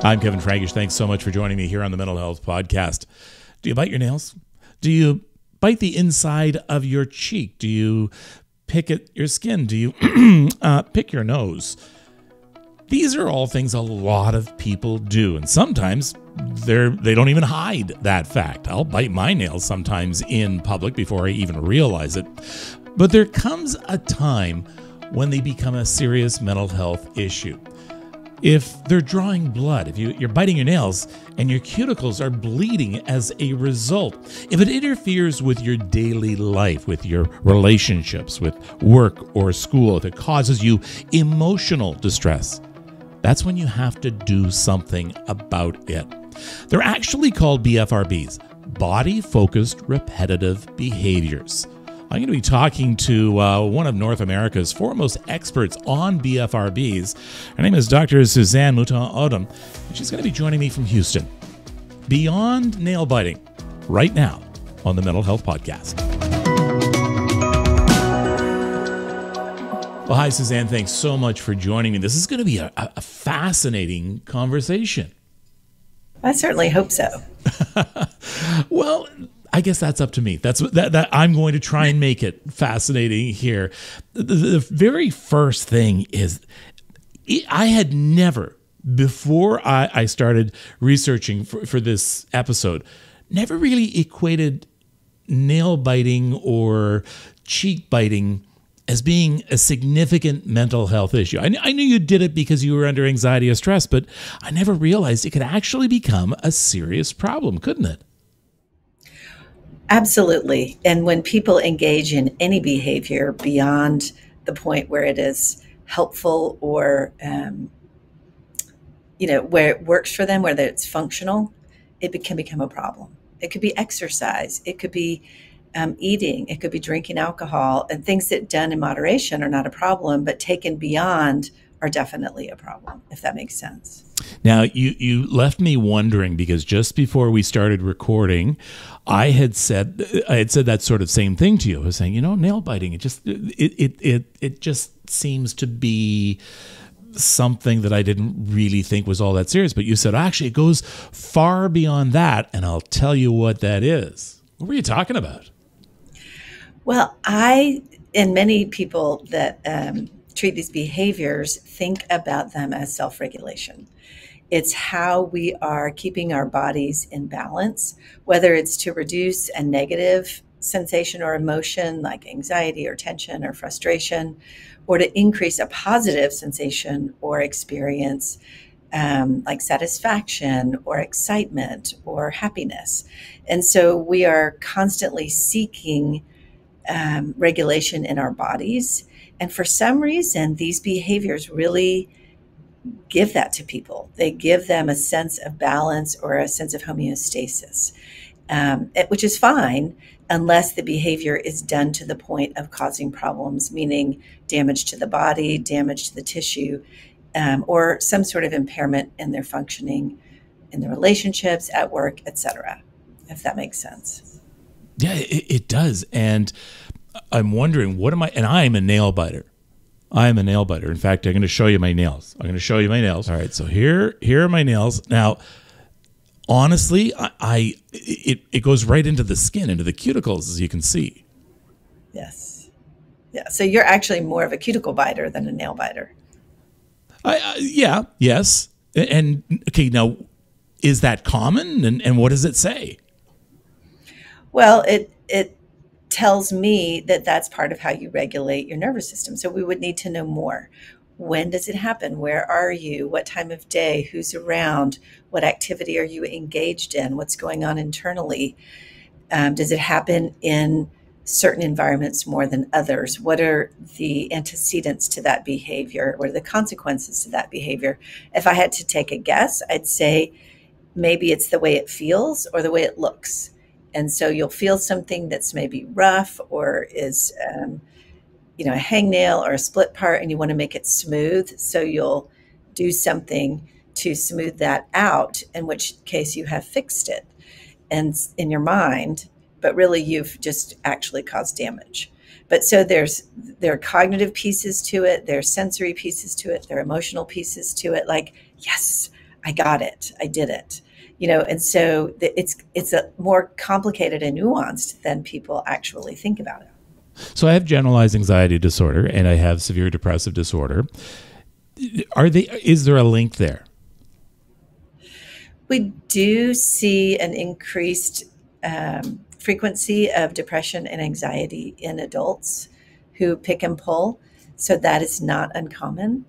I'm Kevin Frankish. Thanks so much for joining me here on the Mental Health Podcast. Do you bite your nails? Do you bite the inside of your cheek? Do you pick at your skin? Do you pick your nose? These are all things a lot of people do, and sometimes they don't even hide that fact. I'll bite my nails sometimes in public before I even realize it. But there comes a time when they become a serious mental health issue. If they're drawing blood, if you're biting your nails and your cuticles are bleeding as a result, if it interferes with your daily life, with your relationships, with work or school, if it causes you emotional distress, that's when you have to do something about it. They're actually called BFRBs, body-focused repetitive behaviors. I'm going to be talking to one of North America's foremost experts on BFRBs. Her name is Dr. Suzanne Mouton-Odum, and she's going to be joining me from Houston. Beyond nail biting, right now on the Mental Health Podcast. Well, hi, Suzanne. Thanks so much for joining me. This is going to be a fascinating conversation. I certainly hope so. Well, I guess that's up to me. That I'm going to try and make it fascinating here. The very first thing is I had never, before I started researching for this episode, never really equated nail biting or cheek biting as being a significant mental health issue. I knew you did it because you were under anxiety or stress, but I never realized it could actually become a serious problem, couldn't it? Absolutely. And when people engage in any behavior beyond the point where it is helpful or, where it works for them, whether it's functional, it can become a problem. It could be exercise. It could be eating. It could be drinking alcohol, and things that done in moderation are not a problem, but taken beyond are definitely a problem, if that makes sense. Now, you left me wondering because just before we started recording, I had said that sort of same thing to you. I was saying, nail biting, it just seems to be something that I didn't really think was all that serious. But you said, actually, it goes far beyond that, and I'll tell you what that is. What were you talking about? Well, and many people that treat these behaviors think about them as self-regulation. It's how we are keeping our bodies in balance, whether it's to reduce a negative sensation or emotion like anxiety or tension or frustration, or to increase a positive sensation or experience like satisfaction or excitement or happiness. And so we are constantly seeking regulation in our bodies. And for some reason, these behaviors really give that to people. They give them a sense of balance or a sense of homeostasis, which is fine unless the behavior is done to the point of causing problems, meaning damage to the body, damage to the tissue, or some sort of impairment in their functioning, in their relationships, at work, etc., if that makes sense. Yeah, it does. And I'm wondering, and I'm a nail biter. I'm a nail biter. In fact, I'm going to show you my nails. All right, so here are my nails. Now, honestly, it goes right into the skin, into the cuticles, as you can see. Yes. Yeah. So you're actually more of a cuticle biter than a nail biter. Yes. And okay, now, is that common? And what does it say? Well, it tells me that that's part of how you regulate your nervous system. So we would need to know more. When does it happen? Where are you? What time of day? Who's around? What activity are you engaged in? What's going on internally? Does it happen in certain environments more than others? What are the antecedents to that behavior? What are the consequences to that behavior? If I had to take a guess, I'd say maybe it's the way it feels or the way it looks. And so you'll feel something that's maybe rough or is, a hangnail or a split part, and you want to make it smooth. So you'll do something to smooth that out, in which case you have fixed it and in your mind, but really you've just actually caused damage. But so there are cognitive pieces to it, there are sensory pieces to it, there are emotional pieces to it. Like, yes, I got it, I did it. And so it's a more complicated and nuanced than people actually think about it. So I have generalized anxiety disorder and I have severe depressive disorder. Is there a link there? We do see an increased frequency of depression and anxiety in adults who pick and pull. So that is not uncommon.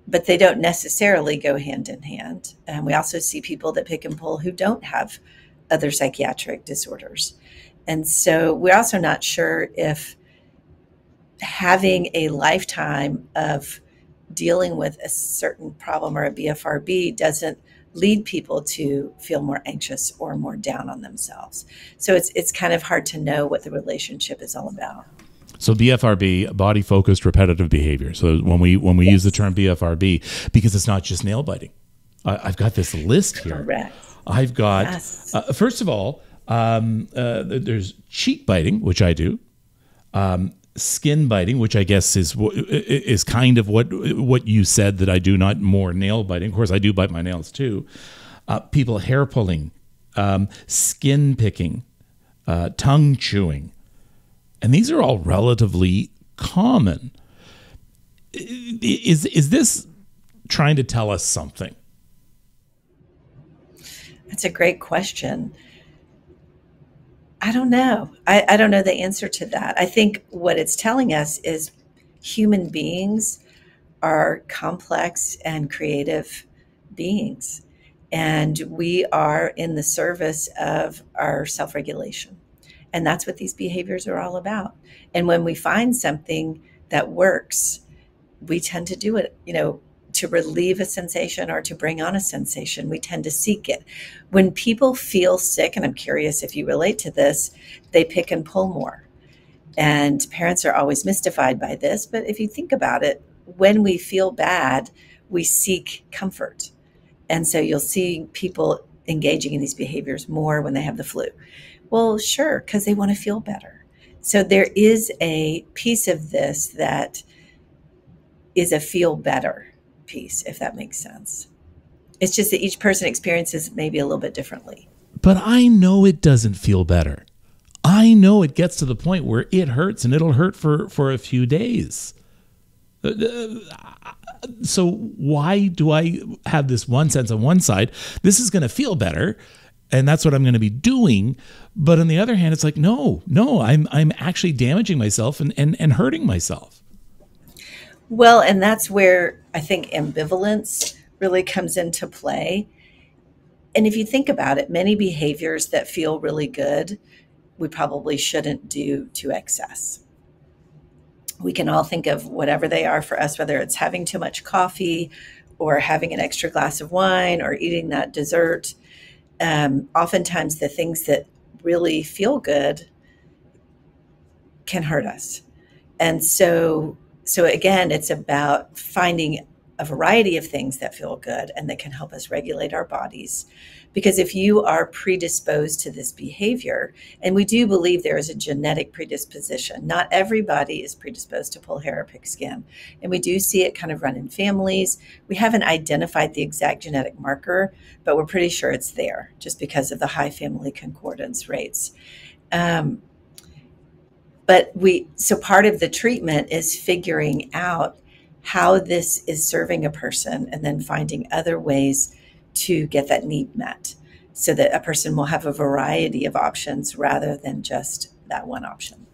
But they don't necessarily go hand in hand. We also see people that pick and pull who don't have other psychiatric disorders. And so we're also not sure if having a lifetime of dealing with a certain problem or a BFRB doesn't lead people to feel more anxious or more down on themselves. So it's kind of hard to know what the relationship is all about. So BFRB, body focused repetitive behavior. So when we Yes. use the term BFRB, because it's not just nail biting, I've got this list here. Correct. I've got Yes. first of all, there's cheek biting, which I do. Skin biting, which I guess is kind of what you said that I do, not more nail biting. Of course, I do bite my nails too. People hair pulling, skin picking, tongue chewing. And these are all relatively common. Is this trying to tell us something? That's a great question. I don't know. I don't know the answer to that. I think what it's telling us is human beings are complex and creative beings, and we are in the service of our self-regulation. And that's what these behaviors are all about. And when we find something that works, we tend to do it, to relieve a sensation or to bring on a sensation. We tend to seek it. When people feel sick, and I'm curious if you relate to this, they pick and pull more. And parents are always mystified by this. But if you think about it, when we feel bad, we seek comfort. And so you'll see people engaging in these behaviors more when they have the flu. Well, sure, because they want to feel better. So there is a piece of this that is a feel better piece, if that makes sense. It's just that each person experiences maybe a little bit differently. But I know it doesn't feel better. I know it gets to the point where it hurts and it'll hurt for a few days. So why do I have this one sense on one side? This is going to feel better, and that's what I'm going to be doing. But on the other hand, it's like, no, I'm actually damaging myself and hurting myself. Well, and that's where I think ambivalence really comes into play. And if you think about it, many behaviors that feel really good, we probably shouldn't do to excess. We can all think of whatever they are for us, whether it's having too much coffee or having an extra glass of wine or eating that dessert. Oftentimes the things that really feel good can hurt us. And so again, it's about finding a variety of things that feel good and that can help us regulate our bodies. Because if you are predisposed to this behavior, and we do believe there is a genetic predisposition, not everybody is predisposed to pull hair or pick skin. And we do see it kind of run in families. We haven't identified the exact genetic marker, but we're pretty sure it's there just because of the high family concordance rates. So part of the treatment is figuring out how this is serving a person and then finding other ways to get that need met so that a person will have a variety of options rather than just that one option.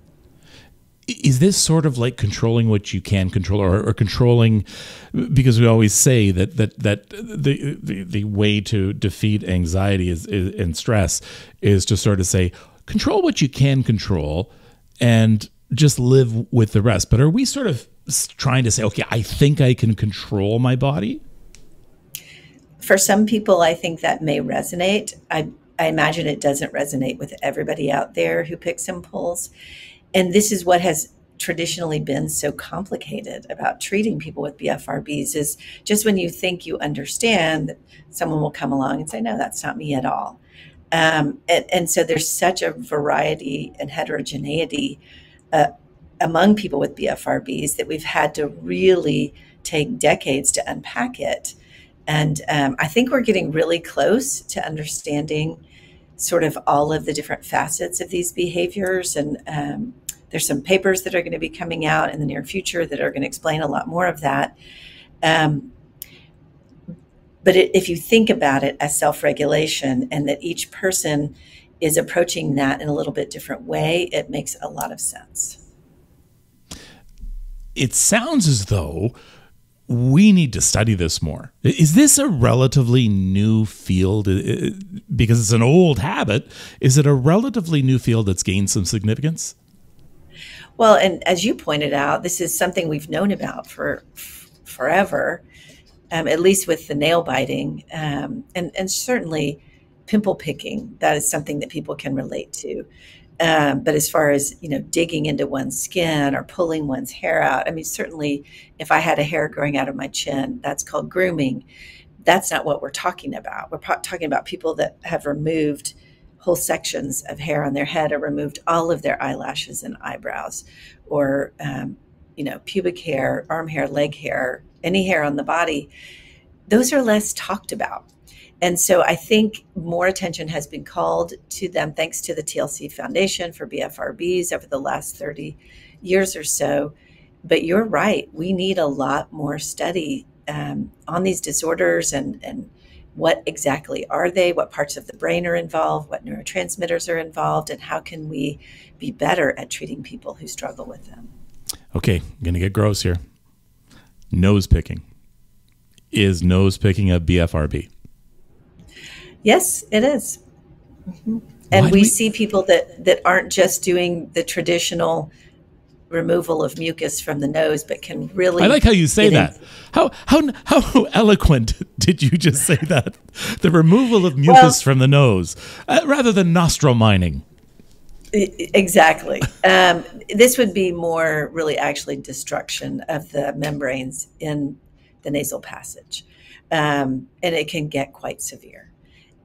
Is this sort of like controlling what you can control, or controlling, because we always say that the way to defeat anxiety and stress is to sort of say, control what you can control and just live with the rest. But are we sort of trying to say, okay, I think I can control my body? For some people, I think that may resonate. I imagine it doesn't resonate with everybody out there who picks and pulls. And this is what has traditionally been so complicated about treating people with BFRBs is just when you think you understand, someone will come along and say, no, that's not me at all. And so there's such a variety and heterogeneity among people with BFRBs that we've had to really take decades to unpack it. And I think we're getting really close to understanding sort of all of the different facets of these behaviors. And there's some papers that are going to be coming out in the near future that are going to explain a lot more of that. But if you think about it as self-regulation and that each person is approaching that in a little bit different way, it makes a lot of sense. It sounds as though we need to study this more. Is this a relatively new field? Because it's an old habit. Is it a relatively new field that's gained some significance? Well, and as you pointed out, this is something we've known about for forever, at least with the nail biting, and certainly pimple picking. That is something that people can relate to. But as far as, digging into one's skin or pulling one's hair out, I mean, certainly if I had a hair growing out of my chin, that's called grooming. That's not what we're talking about. We're talking about people that have removed whole sections of hair on their head or removed all of their eyelashes and eyebrows or, pubic hair, arm hair, leg hair, any hair on the body. Those are less talked about. And so I think more attention has been called to them thanks to the TLC Foundation for BFRBs over the last 30 years or so. But you're right. We need a lot more study on these disorders and what exactly are they, what parts of the brain are involved, what neurotransmitters are involved, and how can we be better at treating people who struggle with them. Okay, I'm going to get gross here. Nose picking. Is nose picking a BFRB? Yes, it is. Mm-hmm. And we see people that aren't just doing the traditional removal of mucus from the nose, but can really... I like how you say that. How eloquent did you just say that? The removal of mucus from the nose, rather than nostril mining. Exactly. This would be more really actually destruction of the membranes in the nasal passage. And it can get quite severe.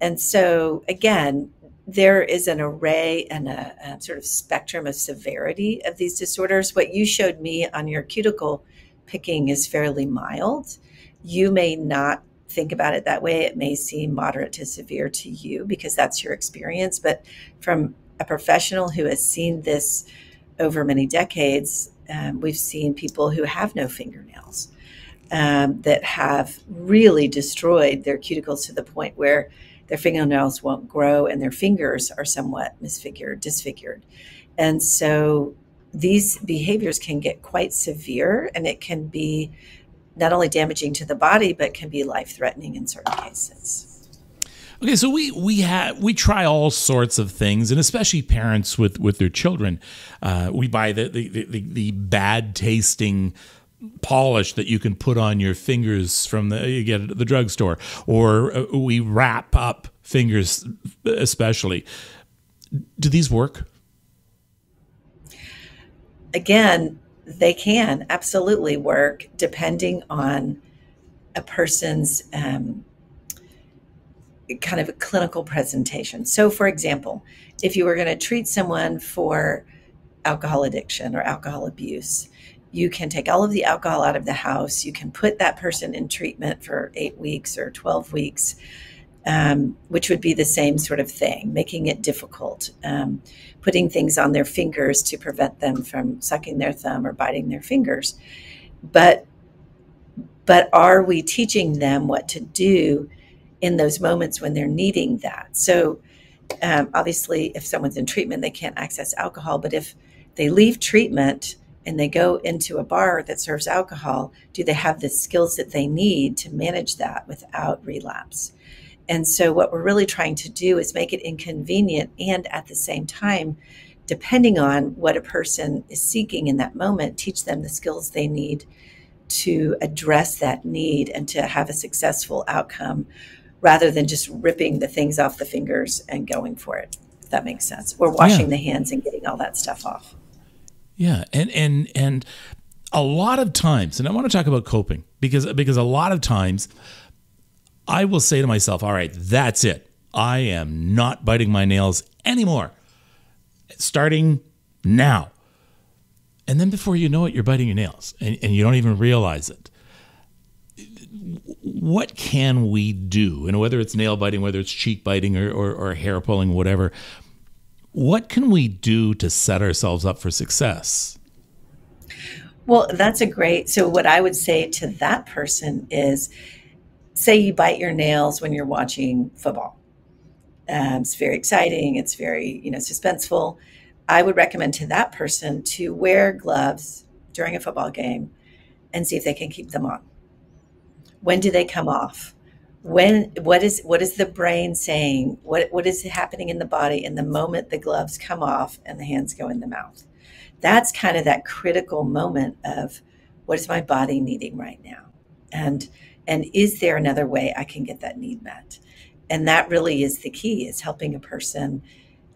And so, again, there is an array and a sort of spectrum of severity of these disorders. What you showed me on your cuticle picking is fairly mild. You may not think about it that way. It may seem moderate to severe to you because that's your experience. But from a professional who has seen this over many decades, we've seen people who have no fingernails that have really destroyed their cuticles to the point where their fingernails won't grow and their fingers are somewhat disfigured. And so these behaviors can get quite severe, and it can be not only damaging to the body, but can be life-threatening in certain cases. Okay, so we try all sorts of things, and especially parents with their children. We buy the bad tasting polish that you can put on your fingers you get it at the drugstore, or we wrap up fingers especially. Do these work? Again, they can absolutely work depending on a person's kind of a clinical presentation. So for example, if you were going to treat someone for alcohol addiction or alcohol abuse, you can take all of the alcohol out of the house. You can put that person in treatment for 8 weeks or 12 weeks, which would be the same sort of thing, making it difficult, putting things on their fingers to prevent them from sucking their thumb or biting their fingers. But are we teaching them what to do in those moments when they're needing that? So obviously, if someone's in treatment, they can't access alcohol. But if they leave treatment and they go into a bar that serves alcohol, do they have the skills that they need to manage that without relapse? And so what we're really trying to do is make it inconvenient and at the same time, depending on what a person is seeking in that moment, teach them the skills they need to address that need and to have a successful outcome rather than just ripping the things off the fingers and going for it, if that makes sense, or washing the hands and getting all that stuff off. Yeah, and a lot of times, and I want to talk about coping because a lot of times I will say to myself, all right, that's it. I am not biting my nails anymore, starting now. And then before you know it, you're biting your nails and you don't even realize it. what can we do? And whether it's nail biting, whether it's cheek biting or hair pulling, whatever, what can we do to set ourselves up for success? Well, that's a great. So, what I would say to that person is, say you bite your nails when you're watching football. It's very exciting. It's very, suspenseful. I would recommend to that person to wear gloves during a football game and see if they can keep them on. When do they come off? What is the brain saying? What is happening in the body in the moment the gloves come off and the hands go in the mouth? That's kind of that critical moment of, what is my body needing right now? And is there another way I can get that need met? And that really is the key, is helping a person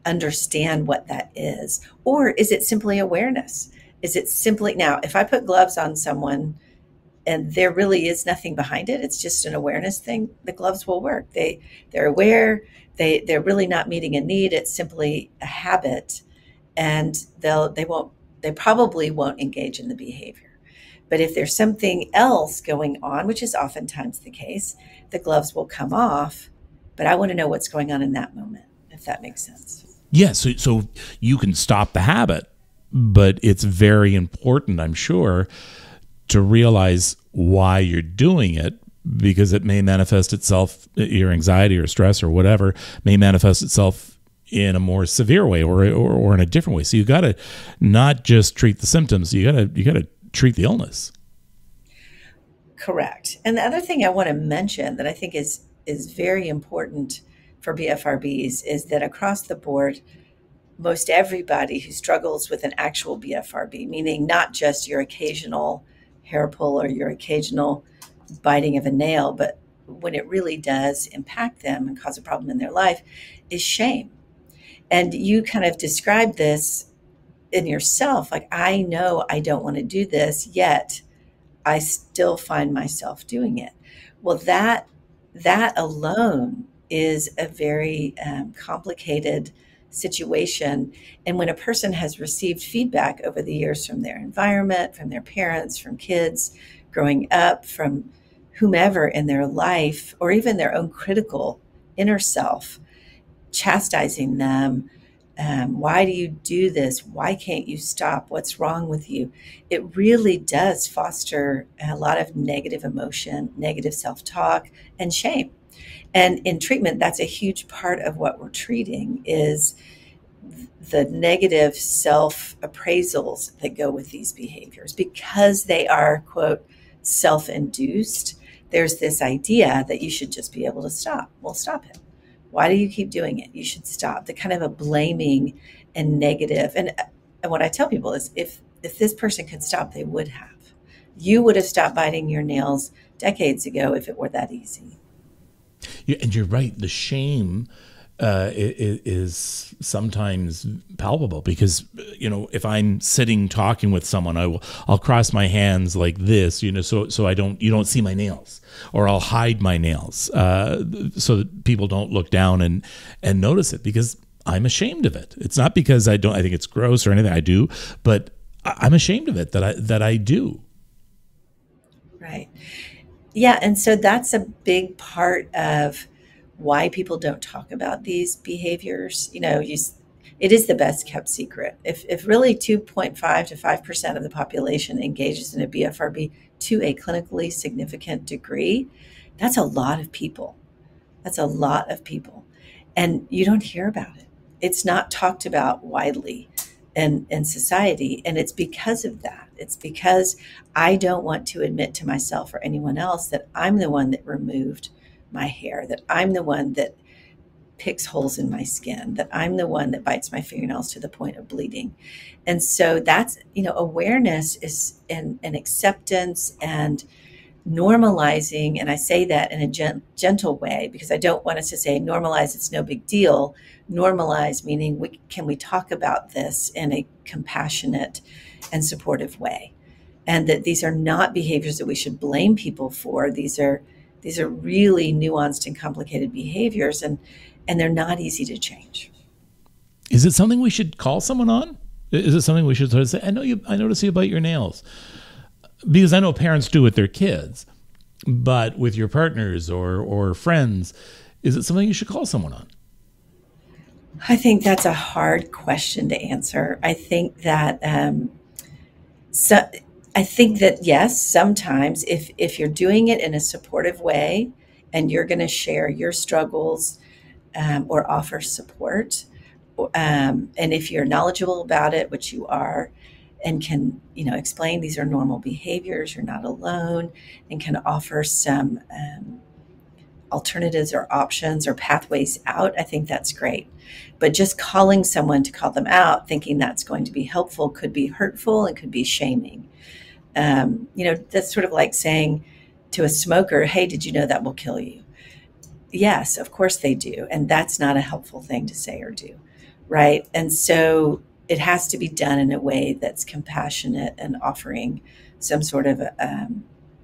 understand what that is. Or is it simply awareness? Is it simply, now, if I put gloves on someone and there really is nothing behind it, it's just an awareness thing, the gloves will work. They're aware, they're really not meeting a need. It's simply a habit, and they probably won't engage in the behavior. But if there's something else going on, which is oftentimes the case, the gloves will come off. But I want to know what's going on in that moment, if that makes sense. Yes, so you can stop the habit, but it's very important, I'm sure, to realize why you're doing it, because it may manifest itself, your anxiety or stress or whatever may manifest itself in a more severe way or in a different way. So you got to not just treat the symptoms, you got to treat the illness. Correct. And the other thing I want to mention that I think is very important for BFRBs is that across the board, most everybody who struggles with an actual BFRB, meaning not just your occasional hair pull or your occasional biting of a nail, but when it really does impact them and cause a problem in their life, is shame. And you kind of described this in yourself, like, I know I don't want to do this, yet I still find myself doing it. Well, that alone is a very complicated situation. And when a person has received feedback over the years from their environment, from their parents, from kids growing up, from whomever in their life, or even their own critical inner self, chastising them, why do you do this? Why can't you stop? What's wrong with you? It really does foster a lot of negative emotion, negative self-talk, and shame. And in treatment, that's a huge part of what we're treating, is the negative self-appraisals that go with these behaviors. Because they are, quote, self-induced, there's this idea that you should just be able to stop. Well, stop it. Why do you keep doing it? You should stop. The kind of a blaming and negative. And what I tell people is, if this person could stop, they would have. You would have stopped biting your nails decades ago if it were that easy. Yeah, and you're right. The shame is sometimes palpable, because if I'm sitting talking with someone, I'll cross my hands like this, so you don't see my nails, or I'll hide my nails so that people don't look down and notice it, because I'm ashamed of it. It's not because I think it's gross or anything. I do, but I'm ashamed of it that I do. Right. Yeah, and so that's a big part of why people don't talk about these behaviors. It is the best kept secret. If really 2.5 to 5% of the population engages in a BFRB to a clinically significant degree, that's a lot of people. That's a lot of people. And you don't hear about it. It's not talked about widely in society. And it's because of that. It's because I don't want to admit to myself or anyone else that I'm the one that removed my hair, that I'm the one that picks holes in my skin, that I'm the one that bites my fingernails to the point of bleeding. And so that's, awareness is an acceptance and normalizing. And I say that in a gentle way, because I don't want us to say normalize, it's no big deal. Normalize meaning can we talk about this in a compassionate and supportive way, and that these are not behaviors that we should blame people for. These are really nuanced and complicated behaviors, and they're not easy to change. Is it something we should call someone on? Is it something we should sort of say, I notice you bite your nails? Because I know parents do with their kids. But with your partners or friends, is it something you should call someone on? I think that's a hard question to answer. So I think that yes, sometimes if you're doing it in a supportive way and you're going to share your struggles or offer support, and if you're knowledgeable about it, which you are, and can explain these are normal behaviors, you're not alone, and can offer some alternatives or options or pathways out, I think that's great. But just calling someone to call them out, thinking that's going to be helpful, could be hurtful and could be shaming. That's sort of like saying to a smoker, hey, did you know that will kill you? Yes, of course they do. And that's not a helpful thing to say or do. Right. And so it has to be done in a way that's compassionate and offering some sort of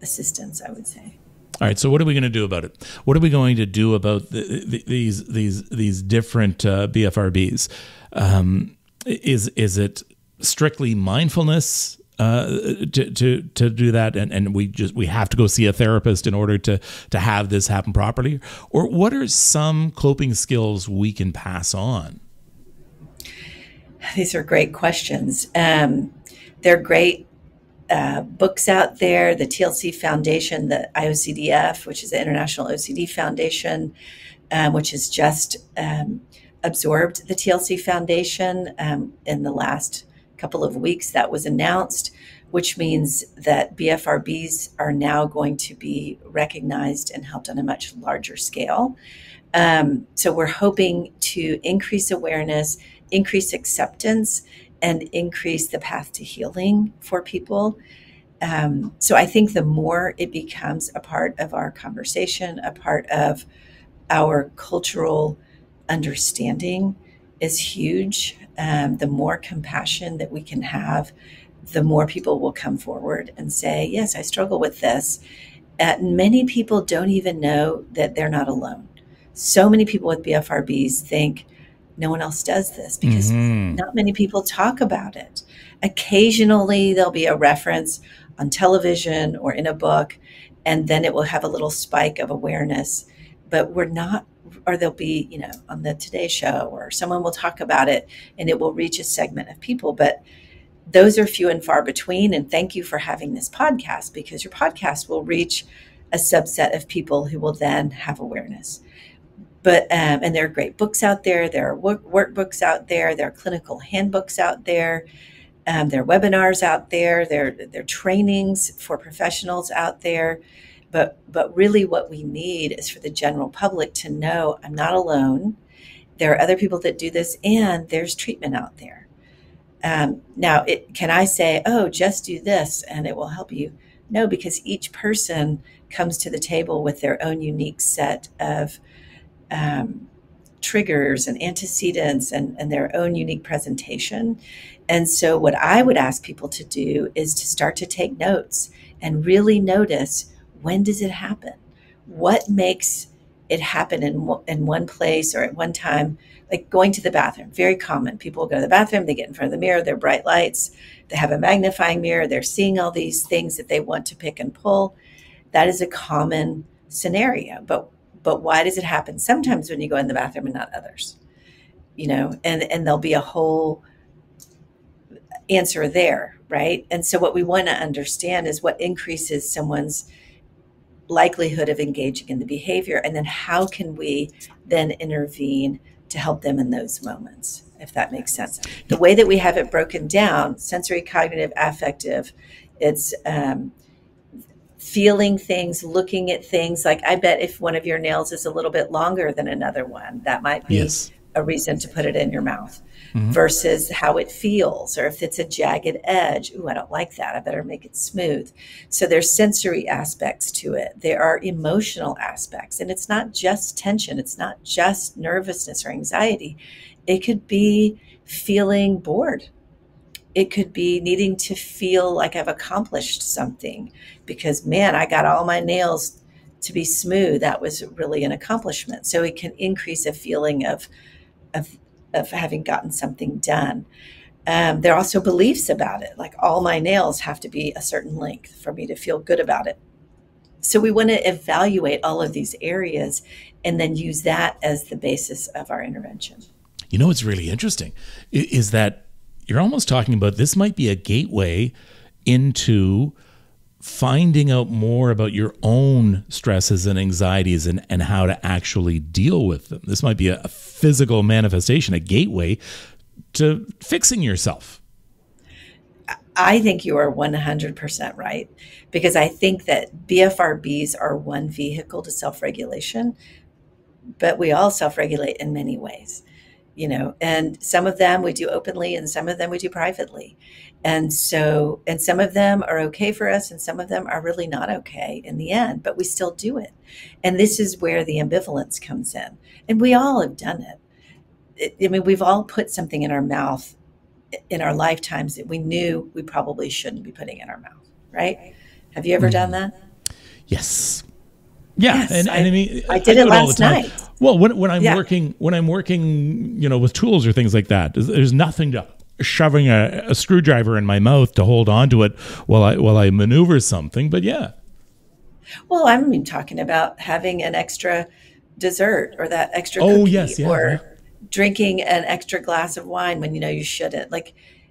assistance, I would say. All right. So what are we going to do about it? What are we going to do about these different BFRBs? Is it strictly mindfulness to do that, and we have to go see a therapist in order to have this happen properly? Or what are some coping skills we can pass on? These are great questions. There are great books out there. The TLC Foundation, the IOCDF, which is the International OCD Foundation, which has just absorbed the TLC Foundation in the last couple of weeks. That was announced, which means that BFRBs are now going to be recognized and helped on a much larger scale. So we're hoping to increase awareness, increase acceptance, and increase the path to healing for people. So I think the more it becomes a part of our conversation, a part of our cultural understanding is huge. The more compassion that we can have, the more people will come forward and say, yes, I struggle with this. Many people don't even know that they're not alone. So many people with BFRBs think no one else does this because not many people talk about it. Occasionally there'll be a reference on television or in a book, and then it will have a little spike of awareness, but we're not, or there'll be, on the Today Show, or someone will talk about it and it will reach a segment of people, but those are few and far between. And thank you for having this podcast, because your podcast will reach a subset of people who will then have awareness. But and there are great books out there. There are workbooks out there. There are clinical handbooks out there. There are webinars out there. There are trainings for professionals out there. But really what we need is for the general public to know I'm not alone. There are other people that do this, and there's treatment out there. Now, can I say, oh, just do this and it will help you? No, because each person comes to the table with their own unique set of triggers and antecedents and their own unique presentation. And so what I would ask people to do is to start to take notes and really notice, when does it happen? What makes it happen in one place or at one time? Like going to the bathroom, very common. People will go to the bathroom, they get in front of the mirror, they're bright lights, they have a magnifying mirror, they're seeing all these things that they want to pick and pull. That is a common scenario. But why does it happen sometimes when you go in the bathroom and not others? And there'll be a whole answer there, right? And so what we want to understand is what increases someone's likelihood of engaging in the behavior, and then how can we then intervene to help them in those moments, if that makes sense. The way that we have it broken down, sensory, cognitive, affective, it's feeling things, looking at things. Like, I bet if one of your nails is a little bit longer than another one, that might be a reason to put it in your mouth, versus how it feels, or if it's a jagged edge. Ooh, I don't like that. I better make it smooth. So there's sensory aspects to it. There are emotional aspects, and it's not just tension. It's not just nervousness or anxiety. It could be feeling bored. It could be needing to feel like I've accomplished something because, man, I got all my nails to be smooth. That was really an accomplishment. So it can increase a feeling of having gotten something done. There are also beliefs about it, like all my nails have to be a certain length for me to feel good about it. So we want to evaluate all of these areas and then use that as the basis of our intervention. You know, what's really interesting is that you're almost talking about this might be a gateway into finding out more about your own stresses and anxieties and how to actually deal with them. This might be a physical manifestation, a gateway to fixing yourself. I think you are 100% right, because I think that BFRBs are one vehicle to self-regulation, but we all self-regulate in many ways, and some of them we do openly and some of them we do privately. And some of them are okay for us and some of them are really not okay in the end, but we still do it. And this is where the ambivalence comes in. And we all have done it. We've all put something in our mouth in our lifetimes that we knew we probably shouldn't be putting in our mouth, right? Have you ever done that? Yes. Yeah, yes, and I mean, I did it last night. Well, when I'm working, with tools or things like that, there's nothing to shoving a screwdriver in my mouth to hold on to it while I maneuver something. But yeah. Well, I'm talking about having an extra dessert or that extra cookie, or drinking an extra glass of wine when you shouldn't.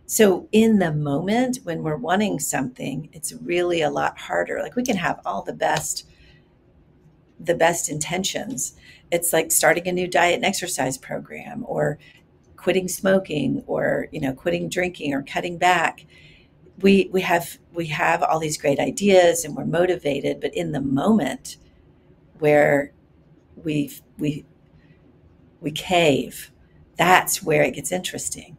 So in the moment when we're wanting something, it's really a lot harder. We can have all the best intentions. It's like starting a new diet and exercise program, or quitting smoking, or quitting drinking, or cutting back. We have all these great ideas and we're motivated, but in the moment where we cave, that's where it gets interesting,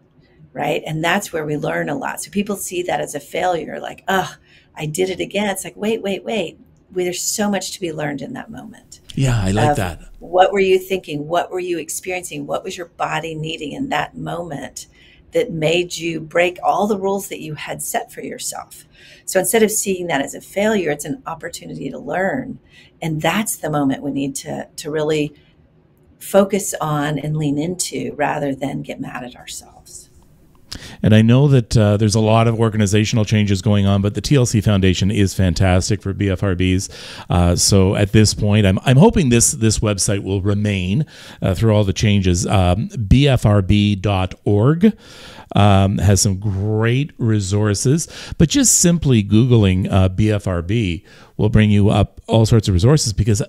right? And that's where we learn a lot. So people see that as a failure, I did it again. It's like, wait. There's so much to be learned in that moment. Yeah, I like that. What were you thinking? What were you experiencing? What was your body needing in that moment that made you break all the rules that you had set for yourself? So instead of seeing that as a failure, it's an opportunity to learn. And that's the moment we need to really focus on and lean into, rather than get mad at ourselves. And I know that there's a lot of organizational changes going on, but the TLC Foundation is fantastic for BFRBs. So at this point, I'm hoping this website will remain through all the changes. BFRB.org has some great resources, but just simply Googling BFRB will bring you up all sorts of resources, because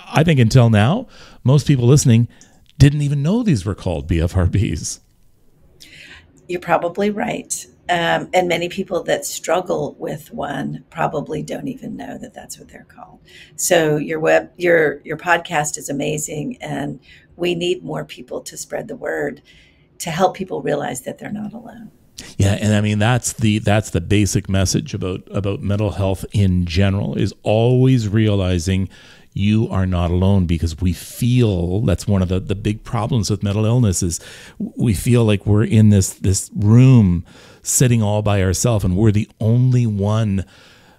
I think until now, most people listening didn't even know these were called BFRBs. You're probably right. And many people that struggle with one probably don't even know that that's what they're called. So your podcast is amazing, and we need more people to spread the word to help people realize that they're not alone. Yeah, and I mean that's the basic message about mental health in general, is always realizing you are not alone, because we feel that's one of the big problems with mental illness is we feel like we're in this room sitting all by ourselves and we're the only one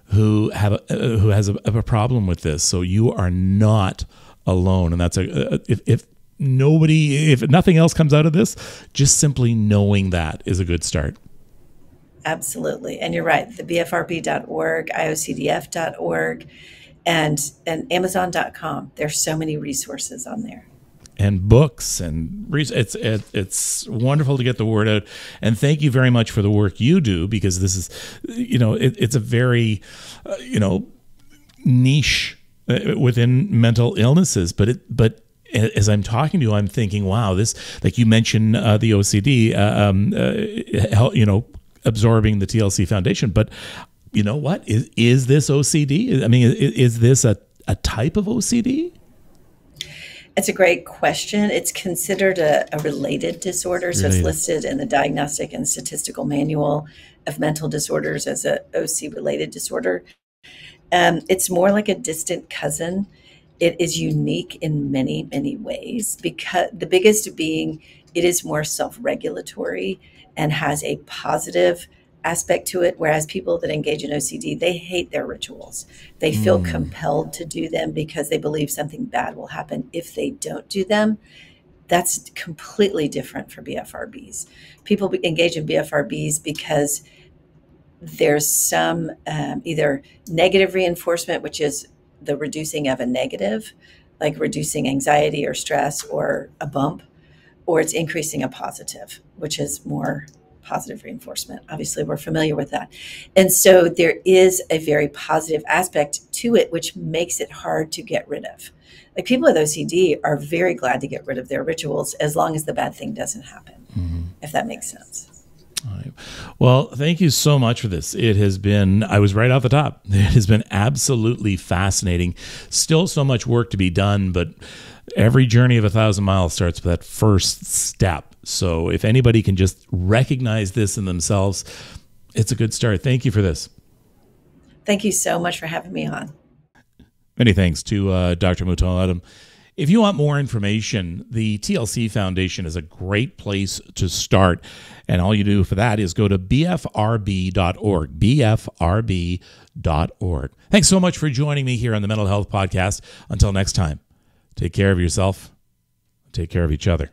who has a problem with this. So you are not alone. And that's if nothing else comes out of this, just simply knowing that is a good start. Absolutely. And you're right. The BFRB.org, IOCDF.org, and Amazon.com. There's so many resources on there. And books and it's wonderful to get the word out. And thank you very much for the work you do, because this is, it's a very, niche within mental illnesses. But as I'm talking to you, I'm thinking, wow, this, like you mentioned, the OCD, absorbing the TLC Foundation, but you know what? Is this OCD? I mean, is this a type of OCD? It's a great question. It's considered a related disorder. So it's listed in the Diagnostic and Statistical Manual of Mental Disorders as a OC-related disorder. It's more like a distant cousin. It is unique in many, many ways, because the biggest being it is more self-regulatory and has a positive aspect to it, whereas people that engage in OCD, they hate their rituals. They feel compelled to do them because they believe something bad will happen if they don't do them. That's completely different for BFRBs. People engage in BFRBs because there's some either negative reinforcement, which is the reducing of a negative, like reducing anxiety or stress or a bump, or it's increasing a positive, which is more positive reinforcement. Obviously, we're familiar with that. And so there is a very positive aspect to it, which makes it hard to get rid of. Like people with OCD are very glad to get rid of their rituals as long as the bad thing doesn't happen, if that makes sense. All right. Well, thank you so much for this. It has been, I was right off the top. It has been absolutely fascinating. Still so much work to be done, but every journey of 1,000 miles starts with that first step. So if anybody can just recognize this in themselves, it's a good start. Thank you for this. Thank you so much for having me on. Many thanks to Dr. Mouton-Odum. If you want more information, the TLC Foundation is a great place to start. And all you do for that is go to bfrb.org, bfrb.org. Thanks so much for joining me here on the Mental Health Podcast. Until next time, take care of yourself, take care of each other.